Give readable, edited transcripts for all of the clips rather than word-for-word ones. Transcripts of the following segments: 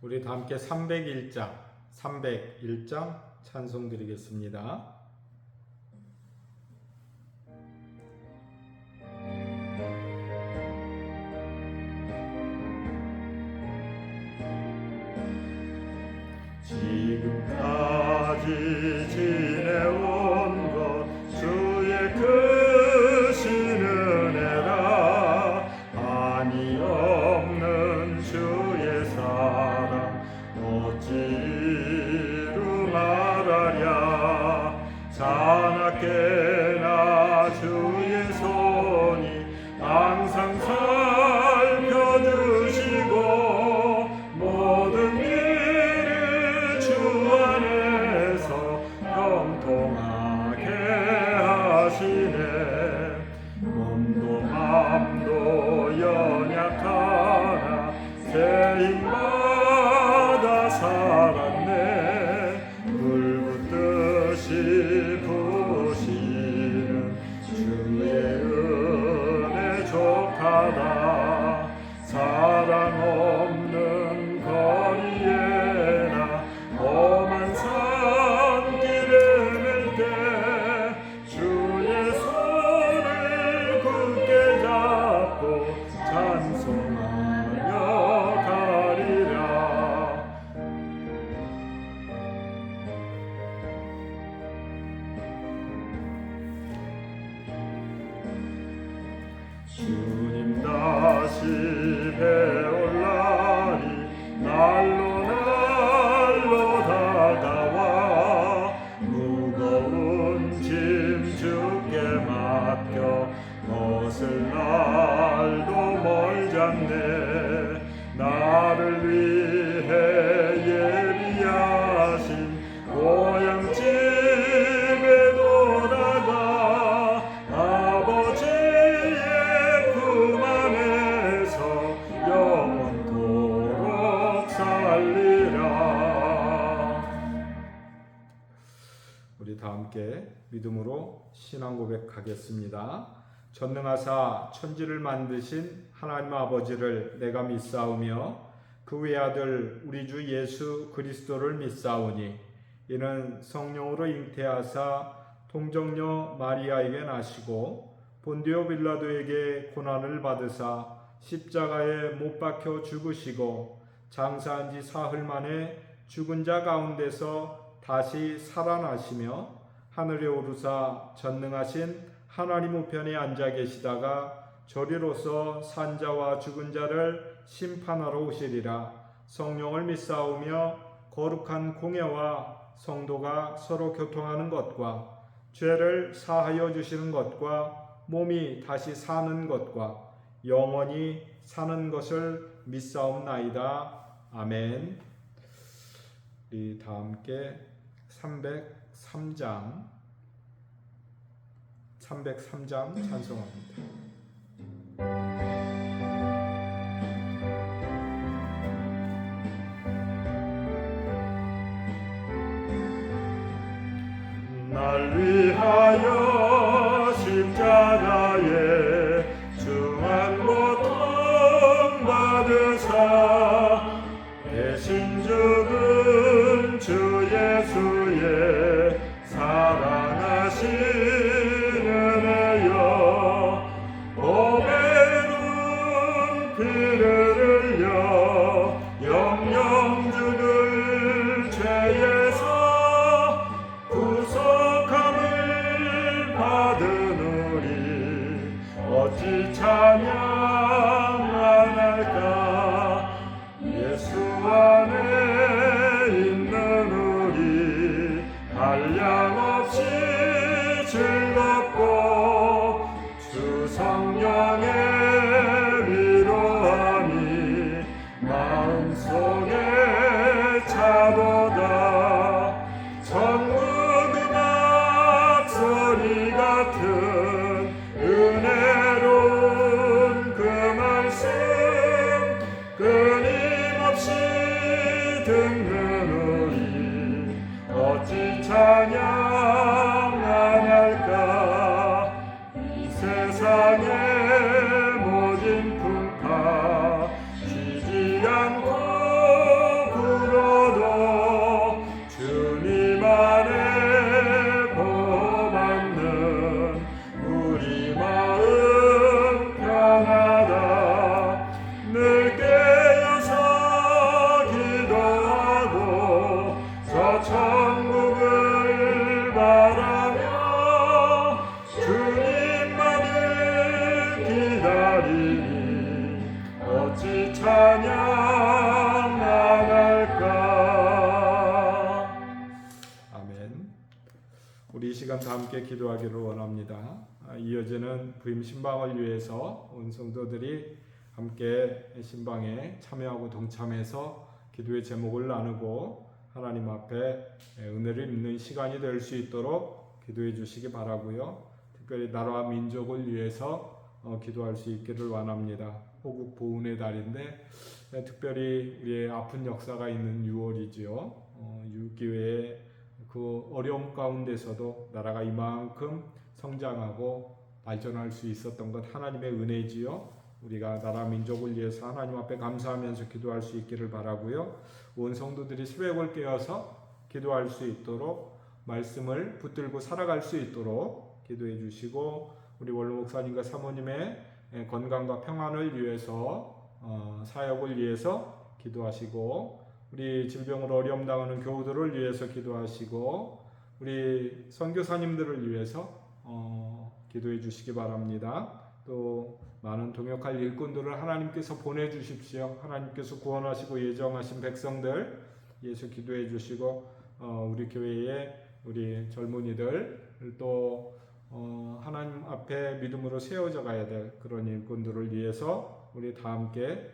우리 다 함께 301장 찬송 드리겠습니다. 지금까지 지내온 것 주의 크신 은혜라. 한이 없는 주의 사랑 어찌 이루 말하랴. 자나깨나 주의 손이 항상 살펴주시고 모든 일을 주 안에서 형통하게 하시네. 몸도 맘도 연약하나 새 힘받아 살았네. 불붙듯이 부시는 주의 은혜 족하다. 사랑 없는 거리에나 험한 산길을 낼 때 주의 손을 굳게 잡고 찬송하며 가리라. 주님 다시 배올 날이 날로 다가와. 무거운 짐 주께 맡겨 벗을 날도 멀잖네. 나를 위해 예비하신 고향집에 돌아가 아버지의 품 안에서 영원토록 살리라. 우리 다 함께 믿음으로 신앙 고백하겠습니다. 전능하사 천지를 만드신 하나님 아버지를 내가 믿사오며 그 외아들 우리 주 예수 그리스도를 믿사오니 이는 성령으로 잉태하사 동정녀 마리아에게 나시고 본디오 빌라도에게 고난을 받으사 십자가에 못 박혀 죽으시고 장사한 지 사흘 만에 죽은 자 가운데서 다시 살아나시며 하늘에 오르사 전능하신 하나님 우편에 앉아 계시다가 저리로서 산자와 죽은 자를 심판하러 오시리라. 성령을 믿사오며 거룩한 공예와 성도가 서로 교통하는 것과 죄를 사하여 주시는 것과 몸이 다시 사는 것과 영원히 사는 것을 믿사옵나이다. 아멘. 우리 다 함께 303장 찬송합니다. 날 위하여 십자가에 중한 고통 받으사 대신 죽은 주 예수의 사랑하신 은혜여. 보배로운 피를 흘려 영영 죽을 죄에서 구속함을 받은 우리 어찌 찬양 안 할까. 예수 안에 있는 우리 한량없이 즐겁고 주 성령의 위로함이 마음속에 차도다. 천국 음악 소리 같은 은혜로운 그 말씀 끊임없이 듣는 우리 어찌 찬양 안 할까. 이 세상의 모진 풍파 쉬지 않고 시간 다 함께 기도하기를 원합니다. 이어지는 부임 신방을 위해서 온 성도들이 함께 신방에 참여하고 동참해서 기도의 제목을 나누고 하나님 앞에 은혜를 입는 시간이 될 수 있도록 기도해 주시기 바라고요. 특별히 나라와 민족을 위해서 기도할 수 있기를 원합니다. 호국 보훈의 달인데 특별히 우리의 아픈 역사가 있는 6월이지요. 6기회에 그 어려움 가운데서도 나라가 이만큼 성장하고 발전할 수 있었던 것 하나님의 은혜지요. 우리가 나라 민족을 위해서 하나님 앞에 감사하면서 기도할 수 있기를 바라고요. 온 성도들이 새벽을 깨어서 기도할 수 있도록 말씀을 붙들고 살아갈 수 있도록 기도해 주시고 우리 원로 목사님과 사모님의 건강과 평안을 위해서 사역을 위해서 기도하시고 우리 질병으로 어려움 당하는 교우들을 위해서 기도하시고 우리 선교사님들을 위해서 기도해 주시기 바랍니다. 또 많은 동역할 일꾼들을 하나님께서 보내주십시오. 하나님께서 구원하시고 예정하신 백성들 예수 기도해 주시고 우리 교회의 우리 젊은이들 또 하나님 앞에 믿음으로 세워져 가야 될 그런 일꾼들을 위해서 우리 다 함께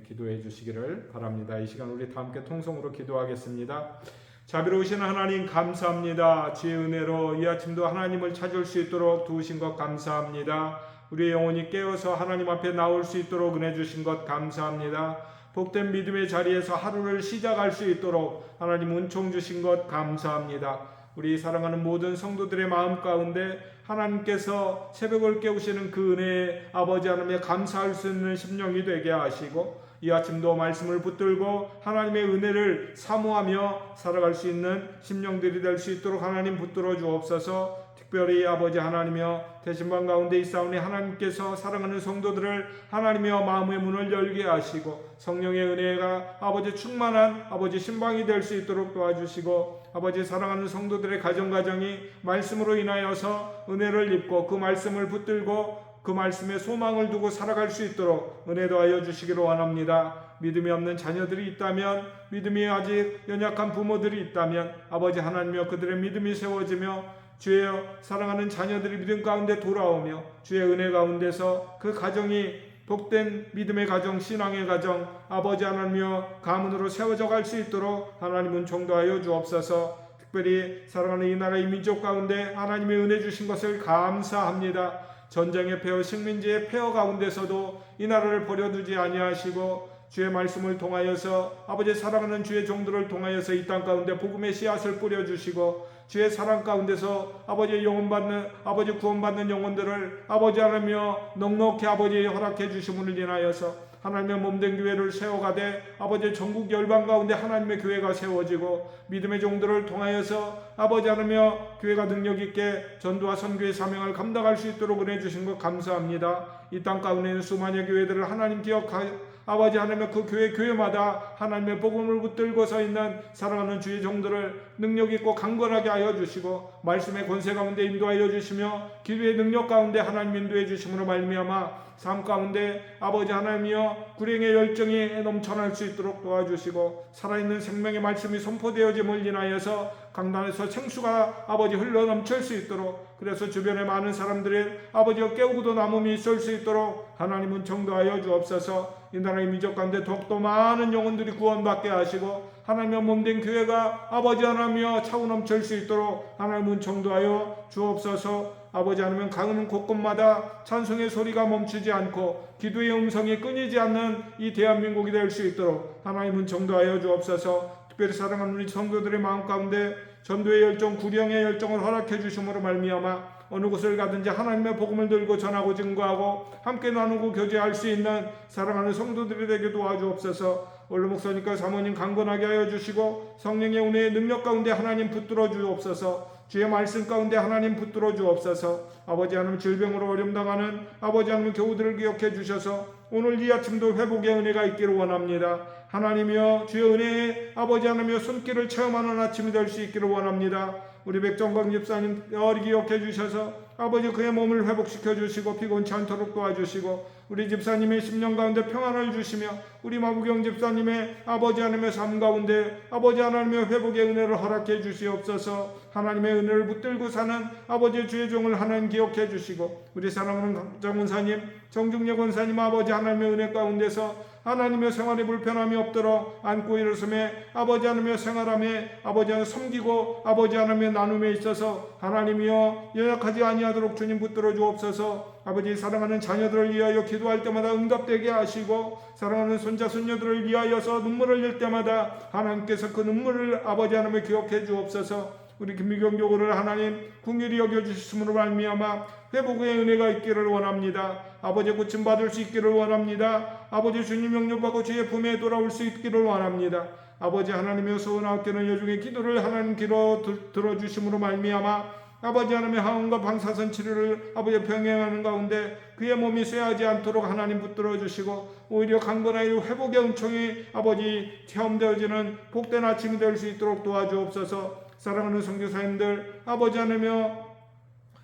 기도해 주시기를 바랍니다. 이 시간 우리 다 함께 통성으로 기도하겠습니다. 자비로우신 하나님 감사합니다. 주의 은혜로 이 아침도 하나님을 찾을 수 있도록 도우신 것 감사합니다. 우리의 영혼이 깨어서 하나님 앞에 나올 수 있도록 은혜 주신 것 감사합니다. 복된 믿음의 자리에서 하루를 시작할 수 있도록 하나님 은총 주신 것 감사합니다. 우리 사랑하는 모든 성도들의 마음 가운데 하나님께서 새벽을 깨우시는 그 은혜에 아버지 하나님에 감사할 수 있는 심령이 되게 하시고 이 아침도 말씀을 붙들고 하나님의 은혜를 사모하며 살아갈 수 있는 심령들이 될 수 있도록 하나님 붙들어 주옵소서. 특별히 아버지 하나님이여 대신방 가운데 있사오니 하나님께서 사랑하는 성도들을 하나님이여 마음의 문을 열게 하시고 성령의 은혜가 아버지 충만한 아버지 신방이 될 수 있도록 도와주시고 아버지 사랑하는 성도들의 가정이 말씀으로 인하여서 은혜를 입고 그 말씀을 붙들고 그 말씀에 소망을 두고 살아갈 수 있도록 은혜 더하여 주시기를 원합니다. 믿음이 없는 자녀들이 있다면 믿음이 아직 연약한 부모들이 있다면 아버지 하나님이여 그들의 믿음이 세워지며 주여 사랑하는 자녀들이 믿음 가운데 돌아오며 주의 은혜 가운데서 그 가정이 복된 믿음의 가정, 신앙의 가정, 아버지 하나님이여 가문으로 세워져 갈 수 있도록 하나님은 총도하여 주옵소서. 특별히 사랑하는 이 나라의 민족 가운데 하나님의 은혜 주신 것을 감사합니다. 전쟁의 폐허, 식민지의 폐허 가운데서도 이 나라를 버려두지 아니하시고 주의 말씀을 통하여서 아버지 사랑하는 주의 종들을 통하여서 이 땅 가운데 복음의 씨앗을 뿌려주시고 주의 사랑 가운데서 아버지 영혼받는 아버지 구원받는 영혼들을 아버지 하나며 넉넉히 아버지 허락해 주심을 인하여서 하나님의 몸된 교회를 세워가되 아버지 전국 열방 가운데 하나님의 교회가 세워지고 믿음의 종들을 통하여서 아버지 하나며 교회가 능력 있게 전도와 선교의 사명을 감당할 수 있도록 은혜 주신 것 감사합니다. 이 땅 가운데 있는 수많은 교회들을 하나님 기억하여 아버지 하나님의 그 교회마다 하나님의 복음을 붙들고 서 있는 사랑하는 주의 종들을 능력 있고 강건하게 하여 주시고 말씀의 권세 가운데 인도하여 주시며 기도의 능력 가운데 하나님 인도해 주심으로 말미암아 삶 가운데 아버지 하나님이여 구령의 열정이 넘쳐날 수 있도록 도와주시고 살아있는 생명의 말씀이 선포되어짐을 인하여서 강단에서 생수가 아버지 흘러 넘칠 수 있도록 그래서 주변에 많은 사람들이 아버지가 깨우고도 남음이 있을 수 있도록 하나님은 정도하여 주옵소서. 이 나라의 민족 가운데 더욱더 많은 영혼들이 구원받게 하시고 하나님의 몸된 교회가 아버지 하나님이여 차고 넘칠 수 있도록 하나님은 정도하여 주옵소서. 아버지 하나님 가는 곳곳마다 찬송의 소리가 멈추지 않고 기도의 음성이 끊이지 않는 이 대한민국이 될 수 있도록 하나님은 정도하여 주옵소서. 특별히 사랑하는 우리 성도들의 마음 가운데 전도의 열정, 구령의 열정을 허락해 주심으로 말미암아 어느 곳을 가든지 하나님의 복음을 들고 전하고 증거하고 함께 나누고 교제할 수 있는 사랑하는 성도들이 되게 도와주옵소서. 원로 목사님과 사모님 강건하게 하여 주시고 성령의 은혜의 능력 가운데 하나님 붙들어 주옵소서. 주의 말씀 가운데 하나님 붙들어 주옵소서. 아버지 하나님 질병으로 어려움 당하는 아버지 하나님 교우들을 기억해 주셔서 오늘 이 아침도 회복의 은혜가 있기를 원합니다. 하나님이여 주의 은혜에 아버지 하나님이여 손길을 체험하는 아침이 될 수 있기를 원합니다. 우리 백정광 집사님 기억해 주셔서 아버지 그의 몸을 회복시켜 주시고 피곤치 않도록 도와주시고 우리 집사님의 심령 가운데 평안을 주시며 우리 마부경 집사님의 아버지 하나님의 삶 가운데 아버지 하나님의 회복의 은혜를 허락해 주시옵소서. 하나님의 은혜를 붙들고 사는 아버지의 주의 종을 하나님 기억해 주시고 우리 사랑하는 장군사님 정중력 원사님 아버지 하나님의 은혜 가운데서 하나님의 생활에 불편함이 없도록 안고 일어섬에 아버지 하나님의 생활함에 아버지 하나님 섬기고 아버지 하나님의 나눔에 있어서 하나님이여 연약하지 아니하도록 주님 붙들어 주옵소서. 아버지 사랑하는 자녀들을 위하여 기도할 때마다 응답되게 하시고 사랑하는 손자 손녀들을 위하여서 눈물을 흘릴 때마다 하나님께서 그 눈물을 아버지 하나님을 기억해 주옵소서. 우리 김미경 교구를 하나님 긍휼히 여겨주심으로 말미암아 회복의 은혜가 있기를 원합니다. 아버지 고침받을 수 있기를 원합니다. 아버지 주님 영접하고 주의 품에 돌아올 수 있기를 원합니다. 아버지 하나님의 소원하옵기는 여중의 기도를 하나님 기도 들어주심으로 말미암아 아버지 하나님의 항원과 방사선 치료를 아버지 병행하는 가운데 그의 몸이 쇠하지 않도록 하나님 붙들어 주시고 오히려 강건하여 회복의 은총이 아버지 체험되어지는 복된 아침이 될 수 있도록 도와주옵소서. 사랑하는 선교사님들 아버지 하나며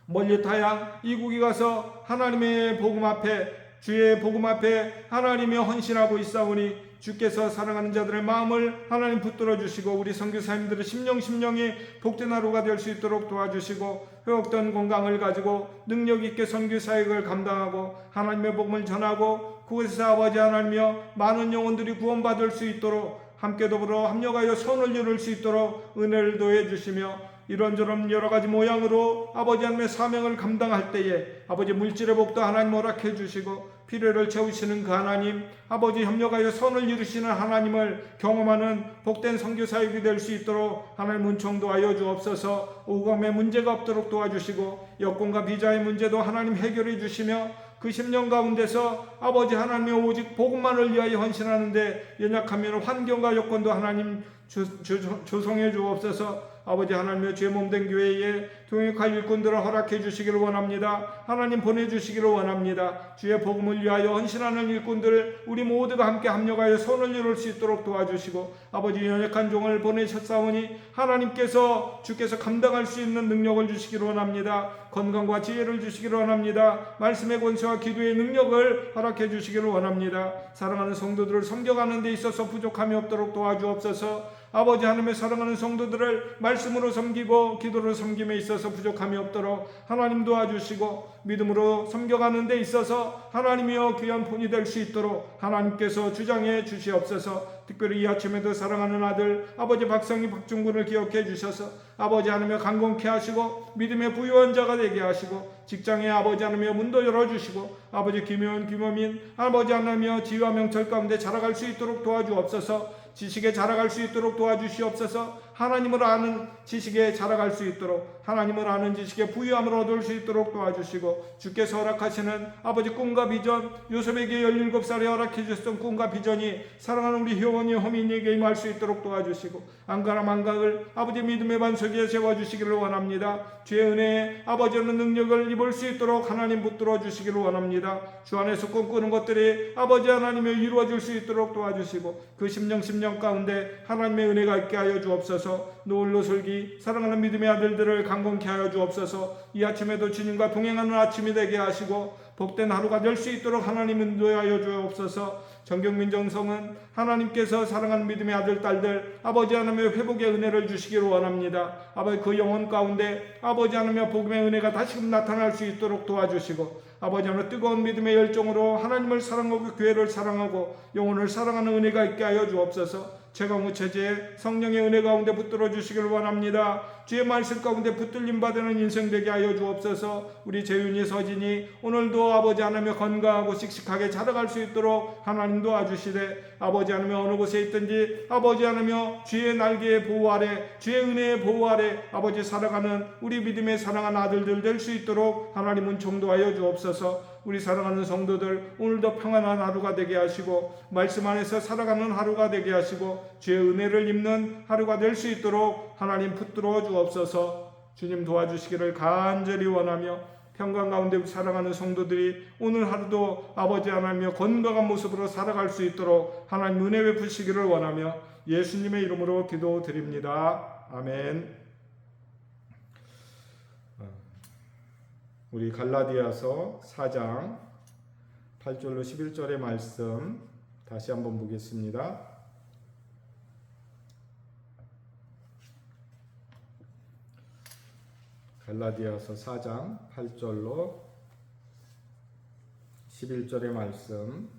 멀리 타양 이국에 가서 하나님의 복음 앞에 주의 복음 앞에 하나님의 헌신하고 있사오니 주께서 사랑하는 자들의 마음을 하나님 붙들어 주시고 우리 선교사님들의 심령이 복된 하루가 될 수 있도록 도와주시고 회복된 건강을 가지고 능력 있게 선교 사역을 감당하고 하나님의 복음을 전하고 그곳에서 아버지 하나님이여 많은 영혼들이 구원받을 수 있도록 함께 더불어 합력하여 선을 이룰 수 있도록 은혜를 도해 주시며 이런저런 여러 가지 모양으로 아버지 하나님의 사명을 감당할 때에 아버지 물질의 복도 하나님 허락해 주시고 필요를 채우시는 그 하나님 아버지 협력하여 선을 이루시는 하나님을 경험하는 복된 선교 사역이 될 수 있도록 하나님 은총 도와여 주옵소서. 오감의 문제가 없도록 도와주시고 여건과 비자의 문제도 하나님 해결해 주시며 그 10년 가운데서 아버지 하나님의 오직 복음만을 위하여 헌신하는데 연약하면 환경과 여건도 하나님 조성해 주옵소서. 아버지 하나님의 죄 몸된 교회에 동역할 일꾼들을 허락해 주시기를 원합니다. 하나님 보내주시기를 원합니다. 주의 복음을 위하여 헌신하는 일꾼들 우리 모두가 함께 합력하여 손을 이룰 수 있도록 도와주시고 아버지 연약한 종을 보내셨사오니 하나님께서 주께서 감당할 수 있는 능력을 주시기를 원합니다. 건강과 지혜를 주시기를 원합니다. 말씀의 권세와 기도의 능력을 허락해 주시기를 원합니다. 사랑하는 성도들을 섬겨가는 데 있어서 부족함이 없도록 도와주옵소서. 아버지 하나님의 사랑하는 성도들을 말씀으로 섬기고 기도로 섬김에 있어서 부족함이 없도록 하나님 도와주시고 믿음으로 섬겨가는 데 있어서 하나님이여 귀한 본이 될 수 있도록 하나님께서 주장해 주시옵소서. 특별히 이 아침에도 사랑하는 아들 아버지 박성희 박중군을 기억해 주셔서 아버지 하나님의 강건케 하시고 믿음의 부유한 자가 되게 하시고 직장에 아버지 하나님의 문도 열어주시고 아버지 김효은 김호민 아버지 하나님의 지위와 명철 가운데 자라갈 수 있도록 도와주옵소서. 지식에 자라갈 수 있도록 도와주시옵소서. 하나님을 아는 지식에 자라갈 수 있도록 하나님을 아는 지식에 부유함을 얻을 수 있도록 도와주시고 주께서 허락하시는 아버지 꿈과 비전 요셉에게 17살에 허락해 주셨던 꿈과 비전이 사랑하는 우리 효원이 허민에게 임할 수 있도록 도와주시고 안가나 망각을 아버지 믿음의 반석에 세워주시기를 원합니다. 주의 은혜에 아버지는 능력을 입을 수 있도록 하나님 붙들어 주시기를 원합니다. 주 안에서 꿈꾸는 것들이 아버지 하나님의 이루어질 수 있도록 도와주시고 그 심령 가운데 하나님의 은혜가 있게 하여 주옵소서. 노을로 설기 사랑하는 믿음의 아들들을 강건케 하여 주옵소서. 이 아침에도 주님과 동행하는 아침이 되게 하시고 복된 하루가 될 수 있도록 하나님 인도하여 주옵소서. 정경민 정성은 하나님께서 사랑하는 믿음의 아들 딸들 아버지 하나님의 회복의 은혜를 주시기를 원합니다. 아버지 그 영혼 가운데 아버지 하나님의 복음의 은혜가 다시금 나타날 수 있도록 도와주시고 아버지 하나님 뜨거운 믿음의 열정으로 하나님을 사랑하고 교회를 사랑하고 영혼을 사랑하는 은혜가 있게 하여 주옵소서. 최강우 체제에 성령의 은혜 가운데 붙들어 주시기를 원합니다. 주의 말씀 가운데 붙들림 받는 인생 되게 하여 주옵소서. 우리 재윤이 서진이 오늘도 아버지 하나님의 건강하고 씩씩하게 자라갈 수 있도록 하나님 도와주시되 아버지 하나님 어느 곳에 있든지 아버지 하나님 주의 날개의 보호 아래 주의 은혜의 보호 아래 아버지 살아가는 우리 믿음의 사랑하는 아들들 될 수 있도록 하나님 은총도하여 주옵소서. 우리 사랑하는 성도들 오늘도 평안한 하루가 되게 하시고 말씀 안에서 살아가는 하루가 되게 하시고 주의 은혜를 입는 하루가 될 수 있도록 하나님 붙들어 주옵소서. 주님 도와주시기를 간절히 원하며 평강 가운데 사랑하는 성도들이 오늘 하루도 아버지 하나님의 건강한 모습으로 살아갈 수 있도록 하나님 은혜 베푸시기를 원하며 예수님의 이름으로 기도드립니다. 아멘. 우리 갈라디아서 4장 8절로 11절의 말씀 다시 한번 보겠습니다. 갈라디아서 4장 8절로 11절의 말씀.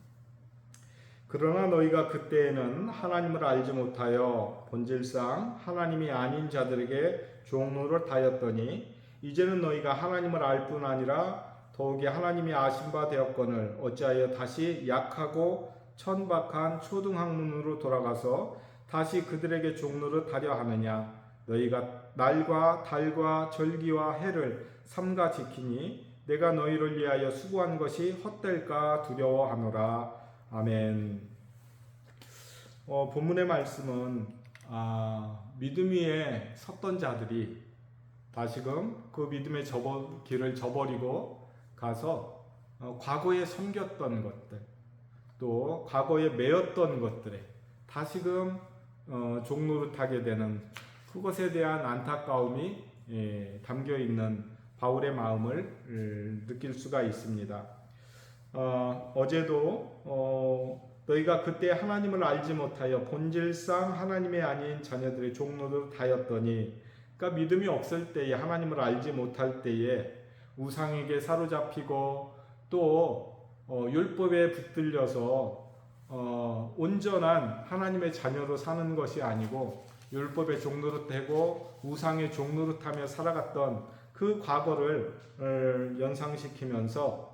그러나 너희가 그때에는 하나님을 알지 못하여 본질상 하나님이 아닌 자들에게 종노릇하였더니 이제는 너희가 하나님을 알 뿐 아니라 더욱이 하나님이 아신 바 되었거늘 어찌하여 다시 약하고 천박한 초등학문으로 돌아가서 다시 그들에게 종노릇하려 하느냐. 너희가 날과 달과 절기와 해를 삼가 지키니 내가 너희를 위하여 수고한 것이 헛될까 두려워하노라. 아멘. 본문의 말씀은 믿음 위에 섰던 자들이 다시금 그 믿음의 길을 저버리고 가서 과거에 섬겼던 것들, 또 과거에 매였던 것들에 다시금 종노릇하게 되는 그것에 대한 안타까움이 담겨 있는 바울의 마음을 느낄 수가 있습니다. 어제도 너희가 그때 하나님을 알지 못하여 본질상 하나님의 아닌 자녀들의 종노릇하였더니, 그러니까 믿음이 없을 때에, 하나님을 알지 못할 때에 우상에게 사로잡히고 또 율법에 붙들려서 온전한 하나님의 자녀로 사는 것이 아니고 율법의 종노릇하고 우상의 종노릇하며 살아갔던 그 과거를 연상시키면서,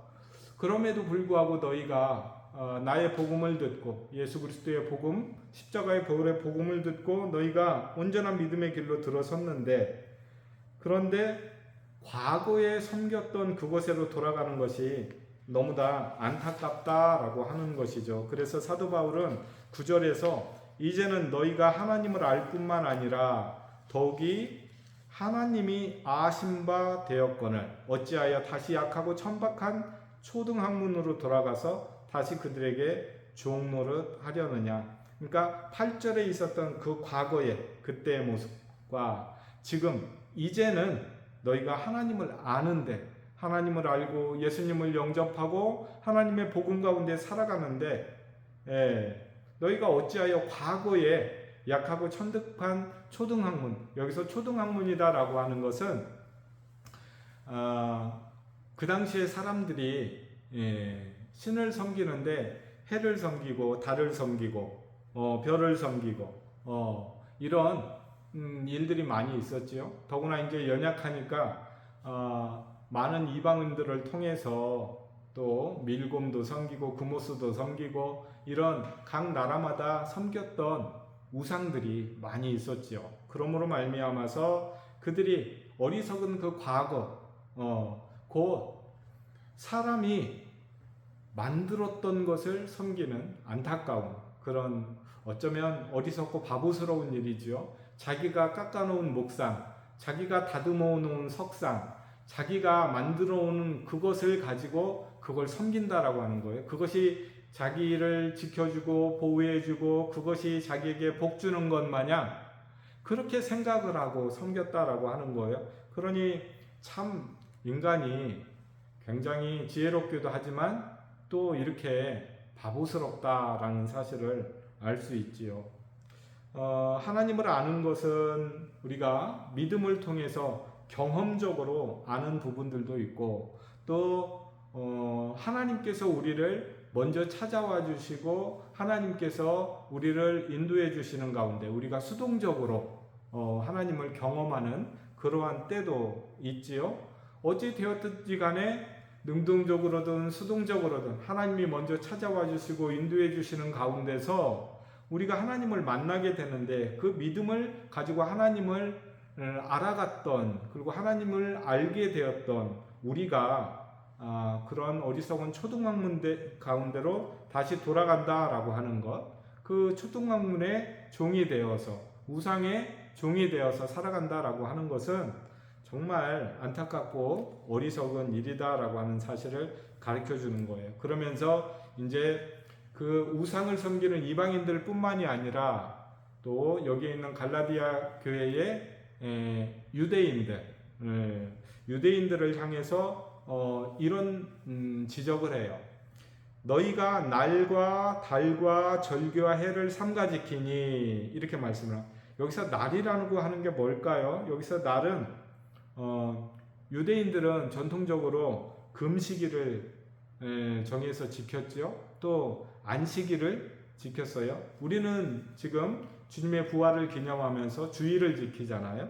그럼에도 불구하고 너희가 나의 복음을 듣고 예수 그리스도의 복음, 십자가의 보혈의 복음을 듣고 너희가 온전한 믿음의 길로 들어섰는데, 그런데 과거에 섬겼던 그곳으로 돌아가는 것이 너무나 안타깝다라고 하는 것이죠. 그래서 사도 바울은 9절에서 이제는 너희가 하나님을 알 뿐만 아니라 더욱이 하나님이 아신 바 되었거늘 어찌하여 다시 약하고 천박한 초등학문으로 돌아가서 다시 그들에게 종노릇 하려느냐. 그러니까 8절에 있었던 그 과거의 그때의 모습과 지금 이제는 너희가 하나님을 아는데, 하나님을 알고 예수님을 영접하고 하나님의 복음 가운데 살아가는데 너희가 어찌하여 과거에 약하고 천득한 초등학문, 여기서 초등학문이다라고 하는 것은 그 당시에 사람들이 신을 섬기는데 해를 섬기고 달을 섬기고 별을 섬기고 이런 일들이 많이 있었지요. 더구나 이제 연약하니까 많은 이방인들을 통해서 또 밀곰도 섬기고 구모스도 섬기고 이런 각 나라마다 섬겼던 우상들이 많이 있었지요. 그러므로 말미암아서 그들이 어리석은 그 과거, 곧 사람이 만들었던 것을 섬기는 안타까운 그런, 어쩌면 어리석고 바보스러운 일이지요. 자기가 깎아놓은 목상, 자기가 다듬어 놓은 석상, 자기가 만들어 놓은 그것을 가지고 그걸 섬긴다라고 하는 거예요. 그것이 자기를 지켜주고 보호해주고 그것이 자기에게 복 주는 것 마냥 그렇게 생각을 하고 섬겼다라고 하는 거예요. 그러니 참 인간이 굉장히 지혜롭기도 하지만 또 이렇게 바보스럽다라는 사실을 알 수 있지요. 하나님을 아는 것은 우리가 믿음을 통해서 경험적으로 아는 부분들도 있고, 또 하나님께서 우리를 먼저 찾아와 주시고 하나님께서 우리를 인도해 주시는 가운데 우리가 수동적으로 하나님을 경험하는 그러한 때도 있지요. 어찌 되었든지 간에 능동적으로든 수동적으로든 하나님이 먼저 찾아와 주시고 인도해 주시는 가운데서 우리가 하나님을 만나게 되는데, 그 믿음을 가지고 하나님을 알아갔던, 그리고 하나님을 알게 되었던 우리가 그런 어리석은 초등학문 가운데로 다시 돌아간다라고 하는 것, 그 초등학문의 종이 되어서, 우상의 종이 되어서 살아간다라고 하는 것은 정말 안타깝고 어리석은 일이다라고 하는 사실을 가르쳐 주는 거예요. 그러면서 이제 그 우상을 섬기는 이방인들 뿐만이 아니라 또 여기에 있는 갈라디아 교회의 유대인들을 향해서 이런 지적을 해요. 너희가 날과 달과 절기와 해를 삼가 지키니 이렇게 말씀을 합니다. 여기서 날이라는 거 하는 게 뭘까요? 여기서 날은 유대인들은 전통적으로 금식일을 정해서 지켰죠. 또 안식일을 지켰어요. 우리는 지금 주님의 부활을 기념하면서 주일을 지키잖아요.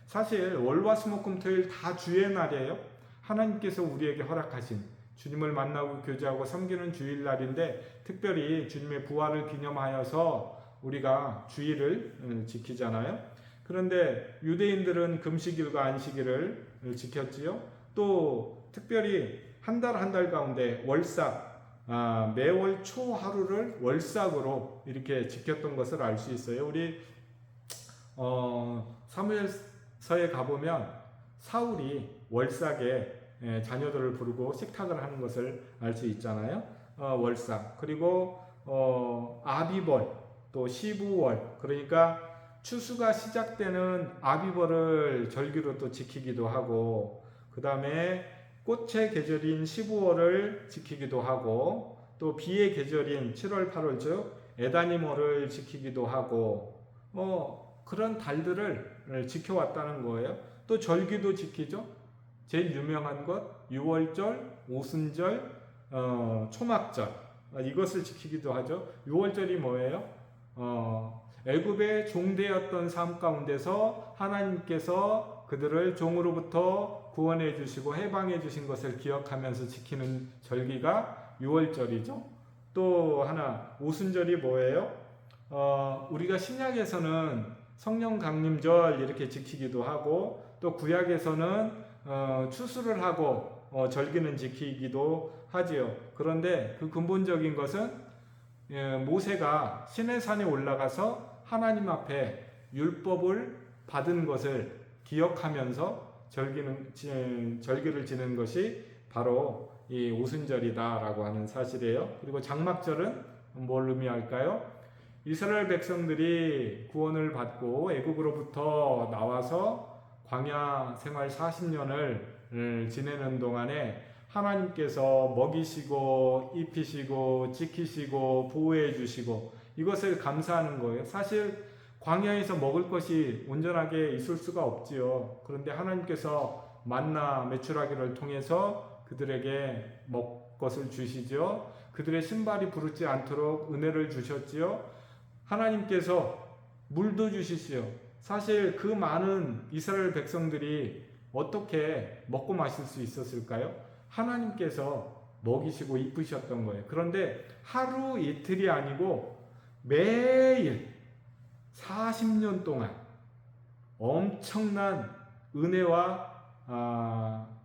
사실 월화수목금토일 다 주의 날이에요. 하나님께서 우리에게 허락하신 주님을 만나고 교제하고 섬기는 주일날인데 특별히 주님의 부활을 기념하여서 우리가 주일을 지키잖아요. 그런데 유대인들은 금식일과 안식일을 지켰지요. 또 특별히 한 달 가운데 월삭, 매월 초 하루를 월삭으로 이렇게 지켰던 것을 알 수 있어요. 우리 사무엘서에 가보면 사울이 월삭에 자녀들을 부르고 식탁을 하는 것을 알 수 있잖아요. 월삭, 그리고 아비벌, 또 시부월, 그러니까 추수가 시작되는 아비벌을 절기로 또 지키기도 하고, 그 다음에 꽃의 계절인 시부월을 지키기도 하고, 또 비의 계절인 7월 8월 즉 에다니몰을 지키기도 하고, 그런 달들을 지켜왔다는 거예요. 또 절기도 지키죠. 제일 유명한 것 유월절, 오순절, 초막절, 이것을 지키기도 하죠. 유월절이 뭐예요? 애굽의 종되었던 삶 가운데서 하나님께서 그들을 종으로부터 구원해 주시고 해방해 주신 것을 기억하면서 지키는 절기가 유월절이죠. 또 하나 오순절이 뭐예요? 우리가 신약에서는 성령 강림절 이렇게 지키기도 하고, 또 구약에서는 추수를 하고 절기는 지키기도 하지요. 그런데 그 근본적인 것은 모세가 시내산에 올라가서 하나님 앞에 율법을 받은 것을 기억하면서 절기를 지는 것이 바로 이 오순절이다라고 하는 사실이에요. 그리고 장막절은 뭘 의미할까요? 이스라엘 백성들이 구원을 받고 애굽으로부터 나와서 광야 생활 40년을 지내는 동안에 하나님께서 먹이시고 입히시고 지키시고 보호해 주시고 이것을 감사하는 거예요. 사실 광야에서 먹을 것이 온전하게 있을 수가 없지요. 그런데 하나님께서 만나 메추라기를 통해서 그들에게 먹을 것을 주시죠. 그들의 신발이 부르지 않도록 은혜를 주셨지요. 하나님께서 물도 주시지요. 사실 그 많은 이스라엘 백성들이 어떻게 먹고 마실 수 있었을까요? 하나님께서 먹이시고 입히셨던 거예요. 그런데 하루 이틀이 아니고 매일 40년 동안 엄청난 은혜와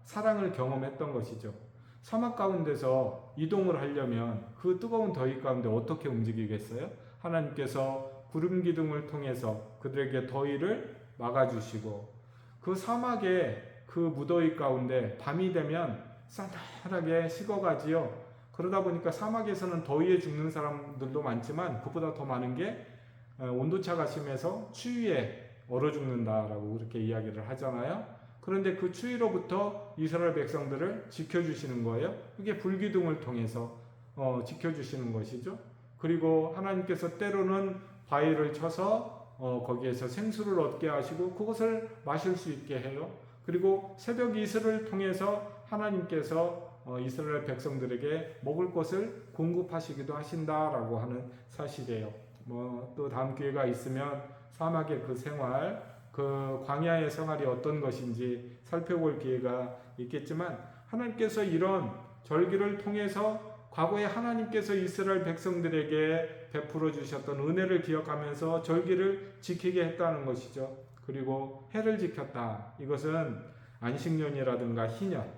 사랑을 경험했던 것이죠. 사막 가운데서 이동을 하려면 그 뜨거운 더위 가운데 어떻게 움직이겠어요? 하나님께서 구름 기둥을 통해서 그들에게 더위를 막아주시고, 그 사막의 그 무더위 가운데 밤이 되면 싸늘하게 식어가지요. 그러다 보니까 사막에서는 더위에 죽는 사람들도 많지만 그보다 더 많은 게 온도차가 심해서 추위에 얼어 죽는다라고 그렇게 이야기를 하잖아요. 그런데 그 추위로부터 이스라엘 백성들을 지켜주시는 거예요. 그게 불기둥을 통해서 지켜주시는 것이죠. 그리고 하나님께서 때로는 바위를 쳐서 거기에서 생수를 얻게 하시고 그것을 마실 수 있게 해요. 그리고 새벽 이슬을 통해서 하나님께서 이스라엘 백성들에게 먹을 것을 공급하시기도 하신다라고 하는 사실이에요. 또 다음 기회가 있으면 사막의 그 생활, 그 광야의 생활이 어떤 것인지 살펴볼 기회가 있겠지만, 하나님께서 이런 절기를 통해서 과거에 하나님께서 이스라엘 백성들에게 베풀어 주셨던 은혜를 기억하면서 절기를 지키게 했다는 것이죠. 그리고 해를 지켰다. 이것은 안식년이라든가 희년,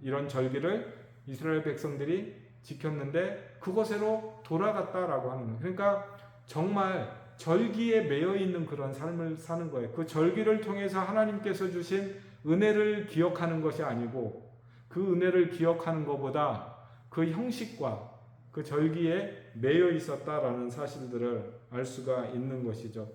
이런 절기를 이스라엘 백성들이 지켰는데 그것으로 돌아갔다라고 하는 거예요. 그러니까 정말 절기에 매여 있는 그런 삶을 사는 거예요. 그 절기를 통해서 하나님께서 주신 은혜를 기억하는 것이 아니고, 그 은혜를 기억하는 것보다 그 형식과 그 절기에 매여 있었다라는 사실들을 알 수가 있는 것이죠.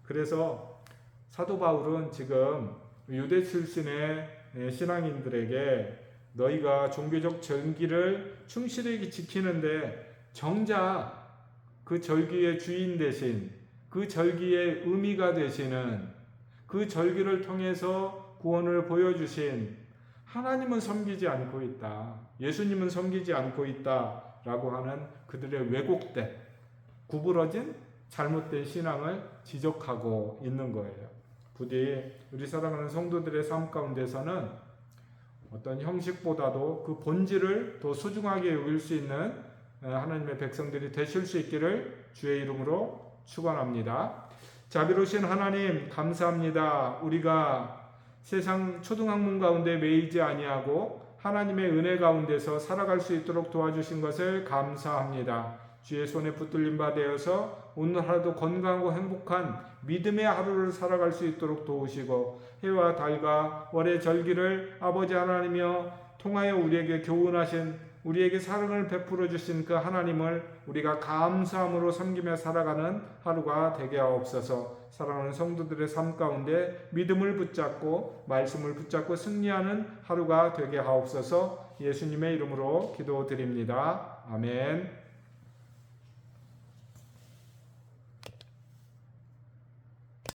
그래서 사도 바울은 지금 유대 출신의 신앙인들에게 너희가 종교적 절기를 충실히 지키는데 정작 그 절기의 주인 대신 그 절기의 의미가 되시는 그 절기를 통해서 구원을 보여주신 하나님은 섬기지 않고 있다. 예수님은 섬기지 않고 있다라고 하는 그들의 왜곡된 구부러진 잘못된 신앙을 지적하고 있는 거예요. 부디 우리 사랑하는 성도들의 삶 가운데서는 어떤 형식보다도 그 본질을 더 소중하게 여길 수 있는 하나님의 백성들이 되실 수 있기를 주의 이름으로 축원합니다. 자비로우신 하나님 감사합니다. 우리가 세상 초등학문 가운데 매이지 아니하고 하나님의 은혜 가운데서 살아갈 수 있도록 도와주신 것을 감사합니다. 주의 손에 붙들린 바 되어서 오늘 하루도 건강하고 행복한 믿음의 하루를 살아갈 수 있도록 도우시고 해와 달과 월의 절기를 아버지 하나님이여 통하여 우리에게 교훈하신 우리에게 사랑을 베풀어 주신 그 하나님을 우리가 감사함으로 섬기며 살아가는 하루가 되게 하옵소서. 사랑하는 성도들의 삶 가운데 믿음을 붙잡고 말씀을 붙잡고 승리하는 하루가 되게 하옵소서. 예수님의 이름으로 기도드립니다. 아멘.